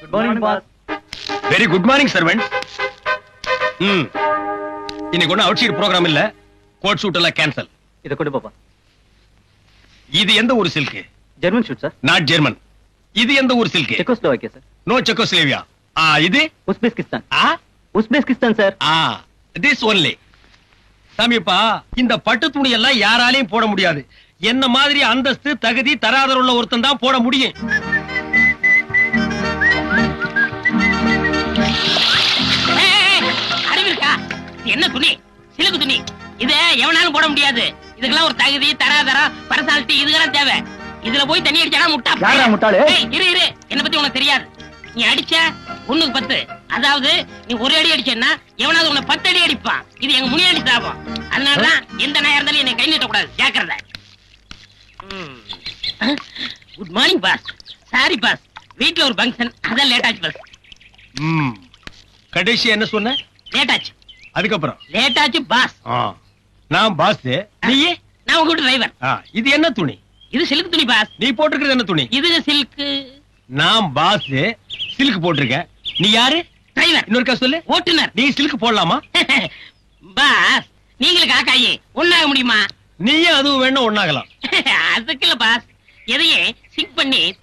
Good morning boss. Very good morning servant. இன்னைக்கு ஒன்னும் outside program இல்ல. Coat suit எல்லாம் கேன்சல். இத கொடு பாப்பா. இது எந்த ஊர் silk? German suit sir. Not German. இது எந்த ஊர் silk? Czechoslovakia sir. No Czechoslavia. இது Uzbekistan. Uzbekistan sir. This only. Samiyappa, இந்த பட்டு துணி எல்லாம் யாராலையும் போட முடியாது. என்ன மாதிரி அந்தஸ்து தகுதி தராதர உள்ள ஒருத்தன் தான் போட முடியும். அறிவிருக்கா? என்ன துணி? சிலுக்கு துணி. இத எவனாலும் போட முடியாது. இதுக்கெல்லாம் ஒரு தகுதி தராதரம் பர்சனாலிட்டி இதுக்கெல்லாம் தேவை. இதுல போய் தண்ணி அடிச்சா முட்டா. யாரா முட்டாளே? இரு இரு, என்ன பத்தி உனக்கு தெரியாது. நீ அடிச்ச 1க்கு 10. அதாவது நீ ஒரு அடி அடிச்சேன்னா எவனாவது உன்னை 10 அடி அடிப்பான். இது எங்க முனியாண்டி சாபம். அதனாலதான் எந்த நாயா இருந்தாலும் என்னை கை நீட்ட கூடாது. ஜாக்கிரதை. Good morning pass. Sorry boss, வீட்ல ஒரு ஃபங்க்ஷன், அதான் லேட் ஆச்சு பாஸ். கடைசி என்ன சொன்ன? லேட் ஆச்சு. அதுக்கப்புறம் லேட் ஆச்சு பாஸ். நான் பாஸ், நீ? நான் உங்க டிரைவர். இது என்ன துணி? இது சில்க் துணி பாஸ். நீ போட்டிருக்கிறது என்ன துணி? இது சில்க். நான் பாஸ், சில்க் போட்டிருக்கேன். நீ யாரு? டிரைவர். இன்னொருக்கா சொல்லு. ஓட்டுநர். நீ சில்க் போடலாமா? பாஸ், நீங்களும் காக்காயி ஒண்ணாக முடியுமா? நீயும் அதுவும் வேணும் ஒண்ணாகலாம். அதுக்கு இல்ல பாஸ், எதையே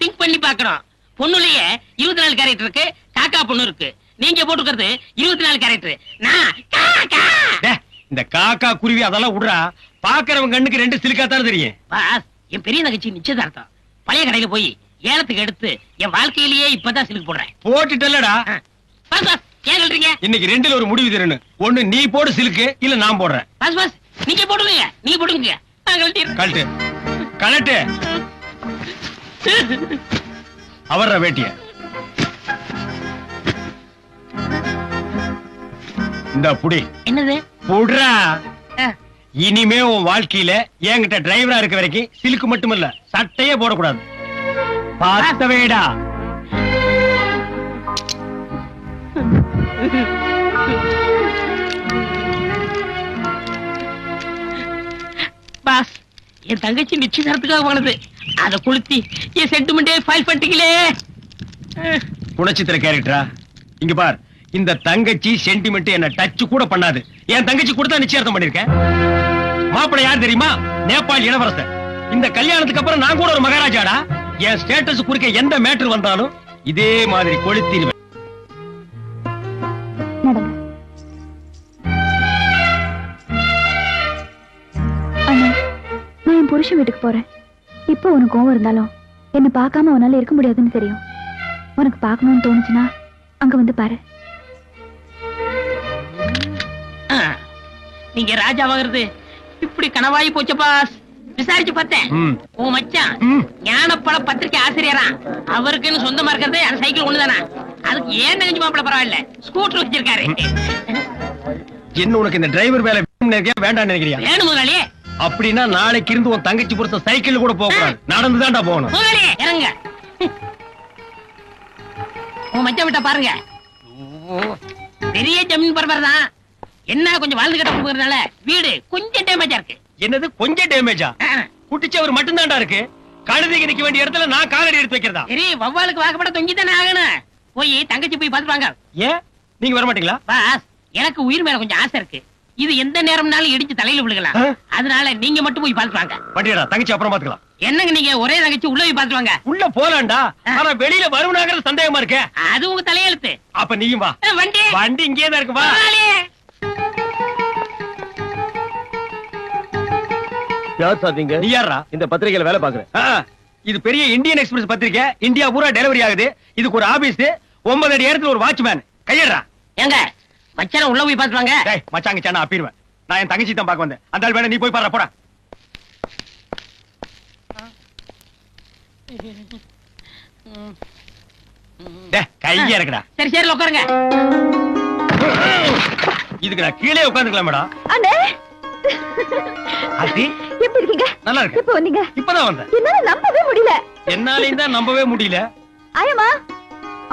திங்க் பண்ணி பாக்கணும். பொண்ணுலயே 24 கேரக்டர் இருக்கு, காக்கா பொண்ணு இருக்கு. நீங்க போட்டுக்கிறது 24 கேரக்டர். நான் காக்கா. இந்த காக்கா குருவி அதெல்லாம் விடுறா. பாக்குறவங்க கண்ணுக்கு 2 சில்கா தான் தெரியும். பாஸ், என் பெரிய நகைச்சி நிச்சயதார்த்தம். பழைய கடையில போய் ஏலத்துக்கு எடுத்து என் வாழ்க்கையிலேயே இப்பதான் சிலுக்கு போடுறேன். போட்டுட்டல்லடா. பாஸ் பாஸ், ஏன் சொல்றீங்க? இன்னைக்கு 2ல ஒரு முடிவு தரணும். ஒண்ணு நீ போடு சில்க்கு, இல்ல நான் போடுறேன். பாஸ் பாஸ், நீங்க போடுங்க. நீங்க போடுங்க. கழட்டு கழட்டு. அவர்ற வேட்டிய இந்த புடி. என்னது? புடுறா. இனிமே உன் வாழ்க்கையில என்கிட்ட டிரைவரா இருக்க வரைக்கும் சிலுக்கு மட்டுமல்ல, சட்டையே போடக்கூடாது. பார்த்தவேடா. பாஸ், என் தங்கச்சி நிச்சயதார்த்தத்துக்காக போனது. அத கொளுத்தி என் சென்டிமெண்டே ஃபைல் பண்ணிட்டீங்களே. குணச்சித்திர கேரக்டரா? இங்க பார், இந்த தங்கச்சி சென்டிமெண்ட் என்ன டச் கூட பண்ணாது. என் தங்கச்சி கூட தான் நிச்சயார்த்தம் பண்ணிருக்கேன். மாப்பிள்ளை யார் தெரியுமா? நேபாள் இளவரசர். இந்த கல்யாணத்துக்கு அப்புறம் நான் கூட ஒரு மகாராஜாடா. என் ஸ்டேட்டஸ் குறிக்க எந்த மேட்டர் வந்தாலும் இதே மாதிரி கொளுத்திடுவேன். நான் என் புருஷன் வீட்டுக்கு போறேன். இப்போ உனக்கு கோவம் இருந்தாலும் என்ன பார்க்காம உன்னால இருக்க முடியாதுன்னு தெரியும். உனக்கு பார்க்கணும்னு தோணுச்சுன்னா அங்க வந்து பாரு. நீங்க ராஜாவாகிறது இப்படி கனவாயி போச்சு பாஸ். விசாரிச்சு பார்த்தேன். உன் மச்சான் ஞானப்பழ பத்திரிகை ஆசிரியரா. அவருக்குன்னு சொந்தமா இருக்கிறது அந்த சைக்கிள் ஒண்ணுதானா? அதுக்கு ஏன் நினைச்சு மாப்பிள்ள பரவாயில்ல, ஸ்கூட்டர் வச்சிருக்காரு. என்ன உனக்கு இந்த டிரைவர் வேலை வேண்டாம் நினைக்கிறியா? வேணும் முதலாளி. அப்படின்னா நாளைக்கு இருந்து உன் தங்கச்சி புருஷ சைக்கிள் கூட போகக்கூடாது, நடந்துதான்டா போகணும். முதலாளி இறங்க. உன் மச்சான் விட்ட பாருங்க, பெரிய ஜமீன் பரபர் தான். என்ன கொஞ்சம் வாழ்ந்து கட்ட போகிறதுனால வீடு கொஞ்சம் டேமேஜா இருக்கு. என்னது கொஞ்சம் டேமேஜா? குட்டிச்சவர் மட்டும் தான்டா இருக்கு. கழுதைக்கு நிக்க வேண்டிய இடத்துல நான் காலடி எடுத்து வைக்கிறதா? சரி, வவ்வாலுக்கு வாக்கப்பட தொங்கி தானே ஆகணும். போய் தங்கச்சி போய் பார்த்துட்டு வாங்க. ஏன் நீங்க வர மாட்டீங்களா? பாஸ், எனக்கு உயிர் மேல கொஞ்சம் ஆசை இருக்கு. இது எந்த நேரம்னாலும் இடிச்சு தலையில விழுகலாம். அதனால நீங்க மட்டும் போய் பார்த்துட்டு வாங்க. வண்டியடா, தங்கச்சி அப்புறம் பாத்துக்கலாம். என்னங்க நீங்க ஒரே தங்கச்சி உள்ள போய் பார்த்துட்டு வாங்க. உள்ள போலாம்டா, ஆனா வெளியில வருவனாங்கிறது சந்தேகமா இருக்கு. அது உங்க தலையெழுத்து. அப்ப நீயும் வா. வண்டி வண்டி இங்கே தான் இருக்கு, வா. நீ யாரா இந்த பத்திரிகையில வேலை பாக்குற? இது பெரிய இந்தியன் எக்ஸ்பிரஸ் பத்திரிகை. இந்தியா பூரா டெலிவரி ஆகுது. இதுக்கு ஒரு ஆபீஸ், 9 அடி இடத்துல ஒரு வாட்ச்மேன். கையடா. எங்க மச்சான உள்ள போய் பார்த்துட்டு வாங்க. டேய் மச்சாங்க சானா அப்பிடுவேன். நான் என் தங்கச்சி தான் பார்க்க வந்தேன். அந்த ஆள் வேணா நீ போய் பாரு, போடா. டேய் கைய இறக்குடா. சரி சரி உட்காருங்க. இதுக்கு நான் கீழே உட்கார்ந்துக்கலாம் மேடம். அண்ணே அதி எப்படி இருக்கீங்க? நல்லா இருக்கு. இப்போ வந்தீங்க? இப்பதான் வந்தேன். என்னால நம்பவே முடியல. என்னாலையும் தான் நம்பவே முடியல. ஆயமா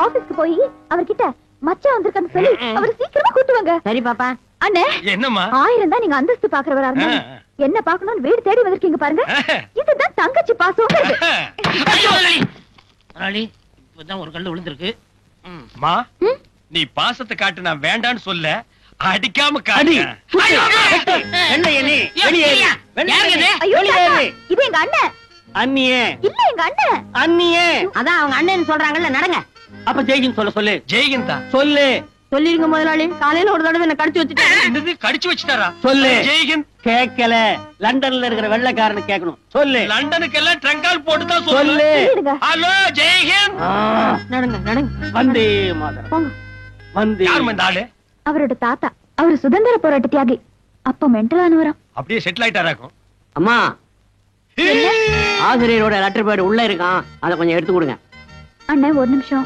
ஆபீஸ்க்கு போய் அவர்கிட்ட மச்சான் வந்திருக்கான்னு சொல்லி அவர் சீக்கிரமா கூட்டு வாங்க. சரி பாப்பா. அண்ணே என்னம்மா? 1000 தான் நீங்க அந்தஸ்து பாக்குறவரா இருந்தா என்ன பாக்கணும்னு வீடு தேடி வந்திருக்கீங்க பாருங்க. இதுதான் தங்கச்சி பாசம். இப்பதான் ஒரு கல்லு விழுந்திருக்கு. மா நீ பாசத்தை காட்டு, நான் வேண்டான்னு சொல்ல, அடிக்காம காடி. என்ன ஐயோ தாத்தா, இது எங்க அண்ணன். அண்ணியே இல்ல எங்க அண்ணன். அண்ணியே. அதான் அவங்க அண்ணன் சொல்றாங்கல்ல, நடங்க. அப்ப ஜெய்கின் சொல்லு. ஜெய்கிந்தா சொல்லு. சொல்லிருங்க முதலாளி, காலையில ஒரு தடவை என்ன கடிச்சு வச்சுட்டேன். என்னது கடிச்சு வச்சுட்டாரா? சொல்லு. ஜெய்கிந்த் கேட்கல. லண்டன்ல இருக்கிற வெள்ளைக்காரனு கேட்கணும். சொல்லு. லண்டனுக்கு எல்லாம் ட்ரங்கால் போட்டு தான் சொல்லு. சொல்லு. சொல்லிடுங்க. ஹலோ ஜெய்கிந்த். நடங்க நடங்க. வந்தே மாதரம். போங்க. வந்தே. யார் இந்த ஆளு? அவரோட தாத்தா. அவர் சுதந்திர போராட்ட தியாகி. அப்ப மென்டலானவராம். அப்படியே செட்டில் ஆயிட்டாராக்கும். அம்மா, ஆசிரியரோட லெட்டர் பேட் உள்ள இருக்கான், அத கொஞ்சம் எடுத்து கொடுங்க. அண்ணன் ஒரு நிமிஷம்.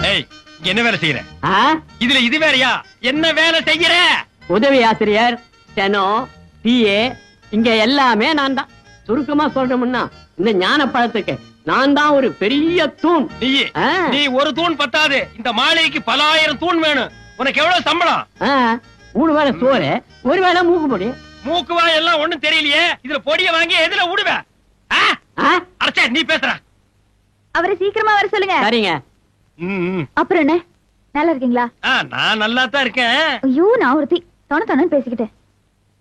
ஏய், என்ன வேலை செய்யற? ஆ? இதுல இது வேறயா? என்ன வேலை செய்யற? உதவி ஆசிரியர், ஸ்டெனோ, பிஏ, இங்க எல்லாமே நான் தான். சுருக்கமா சொல்றோம்னா இந்த ஞான பழத்துக்கு நான் தான் ஒரு பெரிய தூண். நீ ஒரு தூண் பத்தாது, இந்த மாளிகைக்கு பல ஆயிரம் தூண் வேணும். உனக்கு எவ்வளவு சம்பளம்? 3 வேளை சோறு, 1 வேளை மூக்கு பொடி. மூக்குவா எல்லாம் ஒண்ணும் தெரியலையே. இதுல பொடிய வாங்கி எதுல விடுவ? அரைச்ச நீ பேசுற. அவரை சீக்கிரமா வர சொல்லுங்க. சரிங்க. அப்புறம் என்ன, நல்லா இருக்கீங்களா? நான் நல்லா தான் இருக்கேன். ஐயோ, நான் ஒருத்தி தொண பேசிக்கிட்டேன்.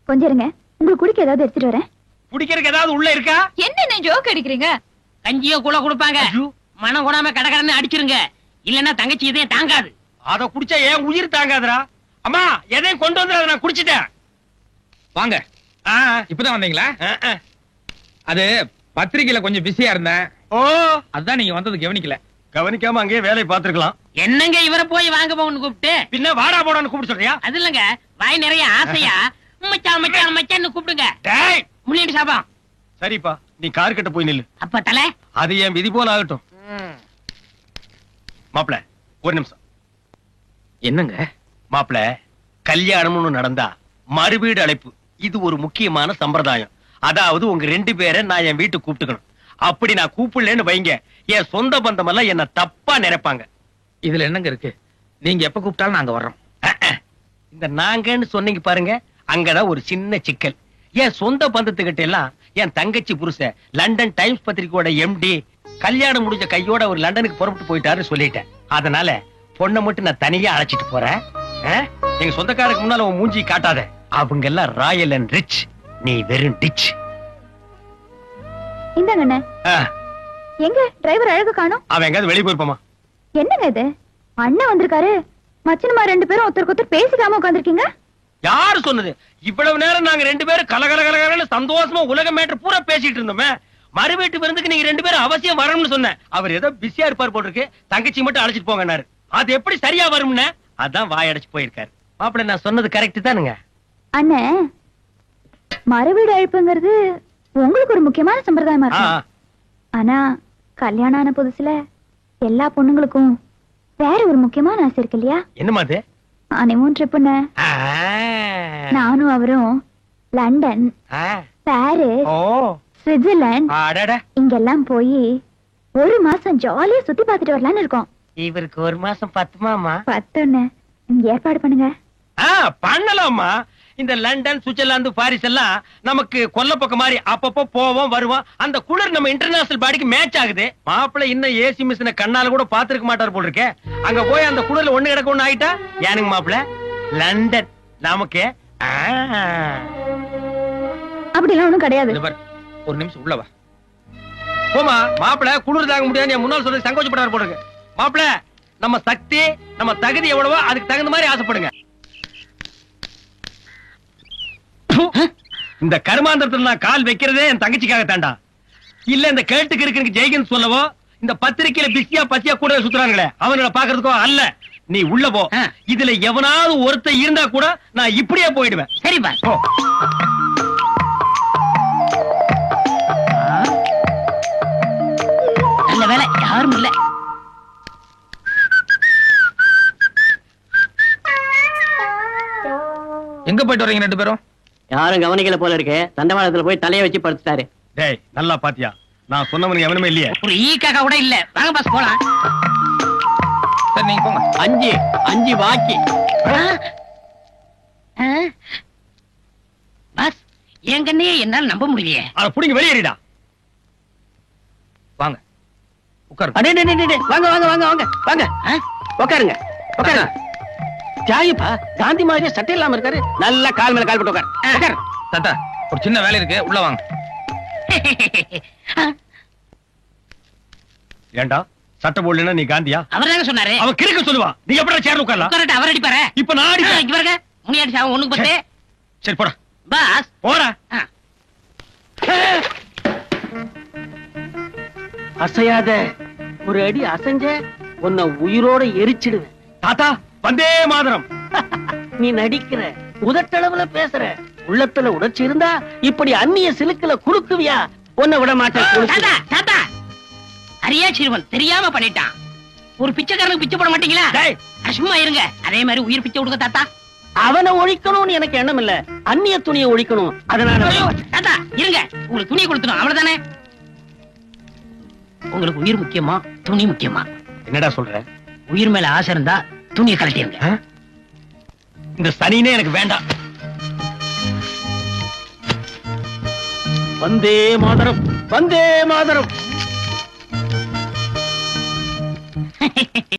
கொஞ்சம் இருங்க, உங்களுக்கு குடிக்க ஏதாவது எடுத்துட்டு வரேன். குடிக்கிறதுக்கு ஏதாவது உள்ள இருக்கா? என்ன ஜோக் அடிக்கிறீங்க? கஞ்சியோ கூழ கொடுப்பாங்க, மனம் கூடாம கடகடன்னு அடிச்சிருங்க. இல்லன்னா தங்கச்சி இதையும் தாங்காது. அத குடிச்சா ஏன் உயிர் தாங்காதுடா. அம்மா, எதையும் கொண்டு வந்து நான் குடிச்சிட்டேன். வாங்க. இப்பதான் வந்தீங்களா? அது பத்திரிக்கையில கொஞ்சம் பிஸியா இருந்தேன். ஓ, அதான் நீங்க வந்தது கவனிக்கல. கவனிக்காம அங்கேயே வேலையை பாத்துருக்கலாம். என்னங்க இவரை போய் வாங்க போன்னு கூப்பிட்டு? பின்ன வாடா போடான்னு கூப்பிட்டு சொல்றியா? அது இல்லங்க, வாய் நிறைய ஆசையா மச்சான் மச்சான் மச்சான்னு கூப்பிடுங்க. முள்ளிட்டு சாபா. சரிப்பா, நீ கார் கிட்ட போய் நில்லு. அப்ப தலை, அது என் விதி போல ஆகட்டும். மாப்பிள, ஒரு நிமிஷம். என்னங்க மாப்பிள, கல்யாணம்னு நடந்தா மறுவீடு அழைப்பு, இது ஒரு முக்கியமான சம்பிரதாயம். அதாவது உங்க 2 பேரை நான் என் வீட்டுக்கு கூப்பிட்டுக்கணும். அப்படி நான் கூப்பிடலன்னு வைங்க, என் சொந்த பந்தம் எல்லாம் என்ன தப்பா நினைப்பாங்க. இதுல என்னங்க இருக்கு? நீங்க எப்ப கூப்பிட்டாலும் நாங்க வர்றோம். இந்த நாங்கன்னு சொன்னீங்க பாருங்க, அங்கதான் ஒரு சின்ன சிக்கல். என் சொந்த பந்தத்துக்கிட்ட எல்லாம் என் தங்கச்சி புருஷ லண்டன் டைம்ஸ் பத்திரிகையோட எம்டி கல்யாணம் முடிஞ்ச கையோட ஒரு லண்டனுக்கு புறப்பட்டு போயிட்டாருன்னு சொல்லிட்டேன். அதனால பொண்ணை மட்டும் நான் தனியா அழைச்சிட்டு போறேன். எங்க சொந்தக்காரருக்கு முன்னால உன் மூஞ்சி காட்டாத. அவங்க எல்லாம் ராயல் அண்ட் ரிச், நீ வெறும் டிச். இந்தாங்க அண்ணே. எங்க டிரைவர் அழகு காணோம்? அவன் எங்காவது வெளியே போயிருப்பாமா? என்னங்க இது, அண்ணன் வந்திருக்காரு, மச்சனமா 2 பேரும் ஒருத்தருக்கு ஒருத்தர் பேசிக்காம உட்கார்ந்திருக்கீங்க. யாரு சொன்னது? இவ்வளவு நேரம் நாங்க 2 பேரும் கலகலகலகலன்னு சந்தோஷமா உலக மேட்டர் பூரா பேசிட்டு இருந்தோமே. மறு வீட்டு விருந்துக்கு நீங்க 2 பேரும் அவசியம் வரணும்னு சொன்னேன். அவர் ஏதோ பிஸியா இருப்பார் போல இருக்கு, தங்கச்சி மட்டும் அழைச்சிட்டு போங்கன்னாரு. அது எப்படி சரியா வரும்னு அதான் வாயடைச்சு போயிருக்காரு. மாப்பிள்ள, நான் சொன்னது கரெக்ட் தானுங்க? அண்ணே, மறுவீடு அழைப்புங்கிறது உங்களுக்கு ஒரு முக்கியமான சம்பிரதாயமா இருக்கு. ஆனா கல்யாணம் ஆன புதுசுல எல்லா பொண்ணுங்களுக்கும் வேற ஒரு முக்கியமான ஆசை இருக்கு இல்லையா? என்னமா அது? ஹனிமூன் ட்ரிப்னு. நானும் அவரும் லண்டன், பாரிஸ், சுவிட்சர்லாந்து இங்கெல்லாம் போய் 1 மாசம் ஜாலியா சுத்தி பார்த்துட்டு வரலான்னு இருக்கோம். இவருக்கு 1 மாசம் பத்துமாமா? 10 ஏற்பாடு பண்ணுங்க. பண்ணலாமா? இந்த லண்டன், சுவிட்சர்லாந்து, பாரிஸ் எல்லாம் நமக்கு கொல்ல பக்கம் மாதிரி அப்பப்போ போவோம் வருவோம். அந்த குளிர் நம்ம இன்டர்நேஷனல் பாடிக்கு மேட்ச் ஆகுது. மாப்பிள்ள இன்னும் ஏசி மிஷினை கண்ணால கூட பாத்துருக்க மாட்டார் போல் இருக்கே. அங்க போய் அந்த குளிர்ல ஒண்ணு கிடக்க ஒண்ணு ஆயிட்டா ஏனுங்க மாப்பிள்ள? லண்டன் நமக்கு அப்படி எல்லாம் ஒண்ணும் கிடையாது. ஒரு நிமிஷம் உள்ள வா. போமா மாப்பிள்ள, குளிர் தாங்க முடியாது என் முன்னாள் சொல்லி சங்கோச்சப்படார் போல் இருக்கு. மாப்பிள்ள, நம்ம சக்தி நம்ம தகுதி எவ்வளவோ அதுக்கு தகுந்த மாதிரி ஆசைப்படுங்க. இந்த கருமாந்திரத்துல நான் கால் வைக்கிறதே என் தங்கச்சிக்காக தாண்டா. இல்ல இந்த கேட்டுக்கு இருக்கு ஜெய்கின் சொல்லவோ, இந்த பத்திரிக்கையில பிஸியா பசியா கூட சுத்துறாங்களே அவங்கள பாக்குறதுக்கோ அல்ல. நீ உள்ள போ. இதுல எவனாவது ஒருத்தர் இருந்தா கூட நான் இப்படியே போயிடுவேன். சரிப்பா. நல்ல வேலை யாரும் இல்ல. எங்க போயிட்டு வரீங்க 2 பேரும்? யாரும் கவனிக்கல போல இருக்கு. தண்டவாளத்துல போய் தலைய வச்சு படுத்துட்டாரு. டேய், நல்லா பாத்தியா? நான் சொன்னவனுக்கு எவனுமே இல்லையே. ஒரு ஈக்காக்கா கூட இல்ல. வாங்க பாஸ் போலாம். சரி, நீங்க போங்க. 5 பாக்கி. பாஸ், என் கண்ணையே என்னால நம்ப முடியலையே. அத புடிங்க வெளியேறிடா. வாங்க. உட்காரு. அடே டே, டே, டே, டே. வாங்க வாங்க வாங்க வாங்க வாங்க ஆ? உட்காருங்க உட்காருங்க. ஜாயிப்பா காந்தி மாதிரியே சட்டை இல்லாம இருக்காரு. நல்லா கால் மேல கால் போட்டு உட்காரு. உட்காரு. தாத்தா ஒரு சின்ன வேலை இருக்கு, உள்ள வாங்க. ஏண்டா சட்டை போடலன்னா நீ காந்தியா? அவர் தாங்க சொன்னாரு. அவன் கிறுக்க சொல்லுவா. நீ எப்படா சேர் உட்காரலாம்? உட்காரட்டு, அவர் அடிப்பாரு. இப்ப நான் அடிப்பேன். இங்க பாருங்க, முனியாடி சாவம் ஒண்ணுக்கு பத்து. சரி போடா பாஸ் போடா. அசையாத, ஒரு அடி அசைஞ்ச உன்னை உயிரோட எரிச்சிடுவேன். தாத்தா வந்தே மாதரம். நீ நடிக்கிற, உதட்டளவுல பேசுற, உள்ளத்துல உணர்ச்சி இருந்தா இப்படி அந்நிய சிலுக்குல குறுக்குவியா? உன்னை விட மாட்டேன். தாத்தா தாத்தா, அரியா சிறுவன் தெரியாம பண்ணிட்டான். ஒரு பிச்சைக்காரனுக்கு பிச்சை போட மாட்டீங்களா? டேய், சும்மா இருங்க. அதே மாதிரி உயிர் பிச்சை கொடுங்க தாத்தா. அவனை ஒழிக்கணும்னு எனக்கு எண்ணம் இல்ல, அந்நிய துணியை ஒழிக்கணும். அதனால ஐயோ, தாத்தா இருங்க, உங்களுக்கு துணி கொடுத்துடும் அவ்வளவுதானே. உங்களுக்கு உயிர் முக்கியமா துணி முக்கியமா? என்னடா சொல்ற? உயிர் மேல ஆசை இருந்தா துணியை கழட்டிடுங்க. ஆ? இந்த சனினே எனக்கு வேண்டாம். வந்தே மாதரம், வந்தே மாதரம்.